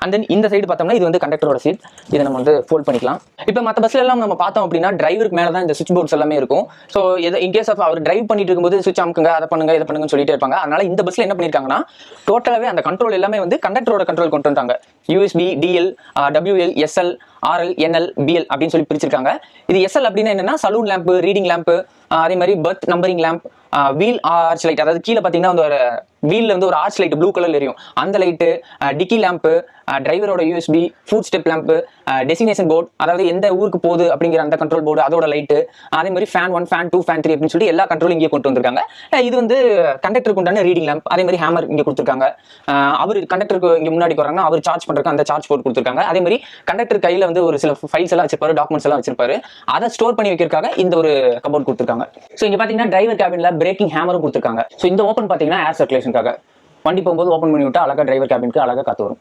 And then இந்த side பார்த்தோம்னா இது வந்து கண்டக்டரோட சீட். இதை நம்ம வந்து ஃபோல்ட் பண்ணிக்கலாம். இப்போ மற்ற பஸ்ல எல்லாம் நம்ம பார்த்தோம் அப்படின்னா டிரைவருக்கு மேலே தான் இந்த சுவிட்ச் போர்ட்ஸ் எல்லாமே இருக்கும். ஸோ இன்கேஸ் ஆஃப் அவர் டிரைவ் பண்ணிட்டு இருக்கும்போது சுவிட்ச் அமுக்குங்க, அதை பண்ணுங்க, இதை பண்ணுங்கன்னு சொல்லிட்டே இருப்பாங்க. அதனால இந்த பஸ்ல என்ன பண்ணிருக்காங்கன்னா டோட்டலாவே அந்த கண்ட்ரோல் எல்லாமே வந்து கண்டக்டரோட கண்ட்ரோல் கொண்டு வந்தாங்க. USB, DL, WL, SL, RL, NL, PL அப்படின்னு சொல்லி பிரிச்சிருக்காங்க. இது எஸ்எல் அப்படின்னா என்னன்னா சலூன் லேம்பு, ரீடிங் லேம்பு, அதே மாதிரி berth numbering lamp, wheel arch light, அதாவது கீழே பார்த்தீங்கன்னா வந்து ஒரு வீல்ல வந்து ஒரு ஆர்ச் லைட் ப்ளூ கலர்ல எரியும், அந்த லைட்டு, டிக்கி லேம்பு, டிரைவரோட USB, foot step lamp, destination board, அதாவது எந்த ஊருக்கு போகுது அப்படிங்கிற அந்த கண்ட்ரோல் போர்டு, அதோட லைட்டு, அதே மாதிரி ஃபேன் 1, ஃபேன் 2, ஃபேன் 3 அப்படின்னு சொல்லி எல்லா கண்ட்ரோலும் இங்கே கொண்டு வந்திருக்காங்க. இது வந்து கண்டக்டருக்கு உண்டான ரீடிங் லேம்ப், அதே மாதிரி ஹேமர் இங்கே கொடுத்துருக்காங்க. அவர் கண்டக்டருக்கு இங்கே முன்னாடி வராங்கன்னா அவர் சார்ஜ் பண்றதுக்கு அந்த சார்ஜ் போர்ட் கொடுத்துருக்காங்க. அதே மாதிரி கண்டக்டர் கையில வந்து ஒரு சில ஃபைல்ஸ் எல்லாம் வச்சிருப்பாரு, டாக்குமெண்ட்ஸ் எல்லாம் வச்சிருப்பாரு, அதை ஸ்டோர் பண்ணி வைக்கிறதுக்காக இந்த ஒரு கபோர்ட் கொடுத்துருக்காங்க. ஸோ இங்க பாத்தீங்கன்னா டிரைவர் கேபின்ல பிரேக்கிங் ஹேமரும் கொடுத்துருக்காங்க. ஸோ இந்த ஓப்பன் பாத்தீங்கன்னா ஏர் சர்க்குலேஷனுக்காக, வண்டி போகும்போது ஓப்பன் பண்ணி விட்டா அழகா டிரைவர் கேபினுக்கு அழகா காத்து வரும்.